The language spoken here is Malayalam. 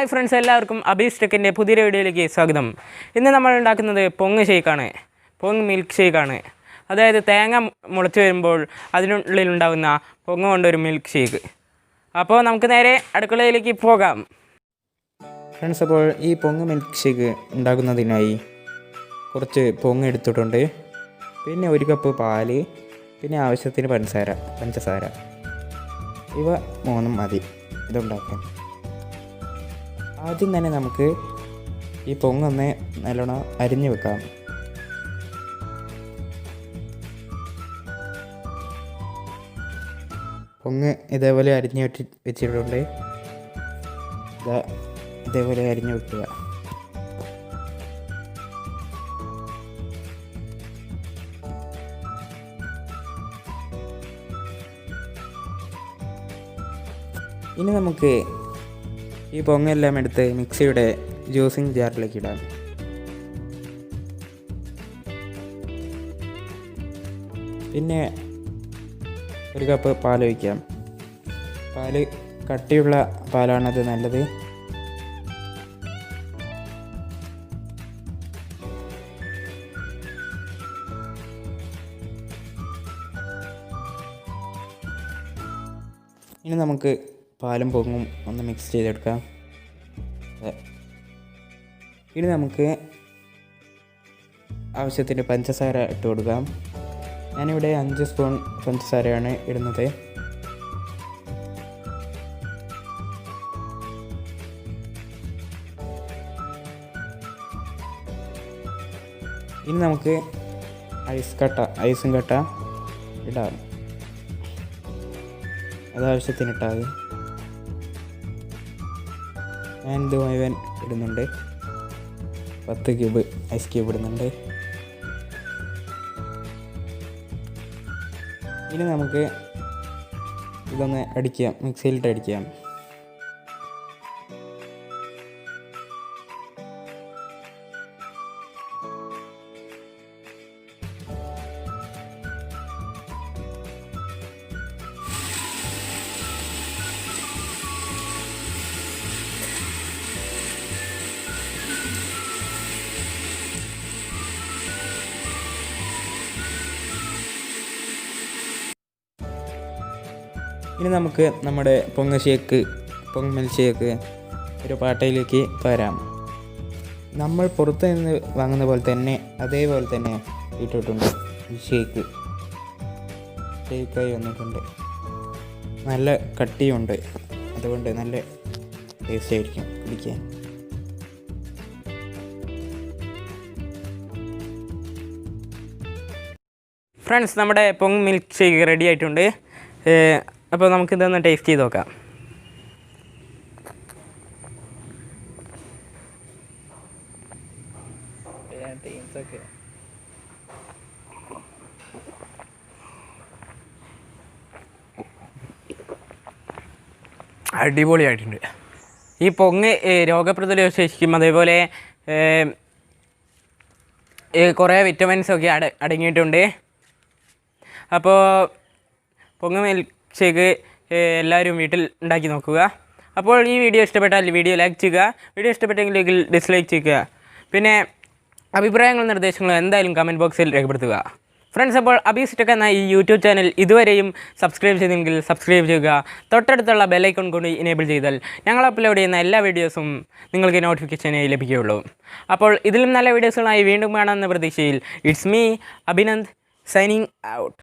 ഹായ് ഫ്രണ്ട്സ്, എല്ലാവർക്കും അബീസ് ടെക്കിൻ്റെ പുതിയൊരു വീഡിയോയിലേക്ക് സ്വാഗതം. ഇന്ന് നമ്മൾ ഉണ്ടാക്കുന്നത് പൊങ്ങ് ഷേക്കാണ്. പൊങ്ങ് മിൽക്ക് ഷേക്കാണ്. അതായത് തേങ്ങ മുളച്ച് വരുമ്പോൾ അതിനുള്ളിലുണ്ടാകുന്ന പൊങ്ങ് കൊണ്ടൊരു മിൽക്ക് ഷേക്ക്. അപ്പോൾ നമുക്ക് നേരെ അടുക്കളയിലേക്ക് പോകാം. ഫ്രണ്ട്സ്, അപ്പോൾ ഈ പൊങ്ങ് മിൽക്ക് ഷേക്ക് ഉണ്ടാക്കുന്നതിനായി കുറച്ച് പൊങ്ങ് എടുത്തിട്ടുണ്ട്. പിന്നെ 1 കപ്പ് പാല്, പിന്നെ ആവശ്യത്തിന് പഞ്ചസാര ഇവ 3 മതി ഇതുണ്ടാക്കാൻ. ആദ്യം തന്നെ നമുക്ക് ഈ പൊങ്ങൊന്ന് നല്ലോണം അരിഞ്ഞു വെക്കാം. പൊങ്ങ് ഇതേപോലെ അരിഞ്ഞ് വെച്ചിട്ടുണ്ട്. ഇതേപോലെ അരിഞ്ഞു വെക്കുക. ഇനി നമുക്ക് ഈ പൊങ്ങെല്ലാം എടുത്ത് മിക്സിയുടെ ജ്യൂസിങ് ജാറിലേക്ക് ഇടാം. പിന്നെ 1 കപ്പ് പാൽ ഒഴിക്കാം. പാല് കട്ടിയുള്ള പാലാണത് നല്ലത്. ഇനി നമുക്ക് പാലും പൊങ്ങും ഒന്ന് മിക്സ് ചെയ്തെടുക്കാം. ഇനി നമുക്ക് ആവശ്യത്തിന് പഞ്ചസാര ഇട്ട് കൊടുക്കാം. ഞാനിവിടെ 5 സ്പൂൺ പഞ്ചസാരയാണ് ഇടുന്നത്. ഇനി നമുക്ക് ഐസും കട്ട ഇടാം. അതാവശ്യത്തിന് ഇട്ടാൽ മതി. ഞാനിത് മുഴുവൻ ഇടുന്നുണ്ട്. 10 ക്യൂബ് ഐസ് ക്യൂബ് ഇടുന്നുണ്ട്. ഇനി നമുക്ക് ഇതൊന്ന് അടിക്കാം, മിക്സിയിലിട്ട് അടിക്കാം. ഇനി നമുക്ക് നമ്മുടെ പൊങ്ങ് മിൽക്ക് ഷേക്ക് ഒരു പാട്ടയിലേക്ക് പകരാം. നമ്മൾ പുറത്ത് നിന്ന് വാങ്ങുന്ന പോലെ തന്നെ അതേപോലെ തന്നെ ഇട്ടിട്ടുണ്ട്. ഈ ഷേക്കായി വന്നിട്ടുണ്ട്. നല്ല കട്ടിയുണ്ട്, അതുകൊണ്ട് നല്ല ടേസ്റ്റ് ആയിരിക്കും കുടിക്കാൻ. ഫ്രണ്ട്സ്, നമ്മുടെ പൊങ്ങ് മിൽക്ക് ഷേക്ക് റെഡി ആയിട്ടുണ്ട്. അപ്പോൾ നമുക്കിതൊന്ന് ടേസ്റ്റ് ചെയ്ത് നോക്കാം. അടിപൊളിയായിട്ടുണ്ട്. ഈ പൊങ്ങ് രോഗപ്രതിരോധ ശേഷിക്കും അതേപോലെ കുറേ വിറ്റമിൻസൊക്കെ അടങ്ങിയിട്ടുണ്ട്. അപ്പോൾ പൊങ്ങ് മിൽക്ക് ഷേക്ക് എല്ലാവരും വീട്ടിൽ ഉണ്ടാക്കി നോക്കുക. അപ്പോൾ ഈ വീഡിയോ ഇഷ്ടപ്പെട്ടാൽ വീഡിയോ ലൈക്ക് ചെയ്യുക. വീഡിയോ ഇഷ്ടപ്പെട്ടെങ്കിൽ ഡിസ്ലൈക്ക് ചെയ്യുക. പിന്നെ അഭിപ്രായങ്ങളും നിർദ്ദേശങ്ങളും എന്തായാലും കമൻറ്റ് ബോക്സിൽ രേഖപ്പെടുത്തുക. ഫ്രണ്ട്സ്, അപ്പോൾ അബീസ് ടെക് എന്ന ഈ യൂട്യൂബ് ചാനൽ ഇതുവരെയും സബ്സ്ക്രൈബ് ചെയ്തെങ്കിൽ സബ്സ്ക്രൈബ് ചെയ്യുക. തൊട്ടടുത്തുള്ള ബെല്ലൈക്കൺ കൊണ്ട് ഇനേബിൾ ചെയ്താൽ ഞങ്ങൾ അപ്ലോഡ് ചെയ്യുന്ന എല്ലാ വീഡിയോസും നിങ്ങൾക്ക് നോട്ടിഫിക്കേഷനായി ലഭിക്കുകയുള്ളൂ. അപ്പോൾ ഇതിലും നല്ല വീഡിയോസുകളായി വീണ്ടും കാണാമെന്ന പ്രതീക്ഷയിൽ it's me Abhinand signing out.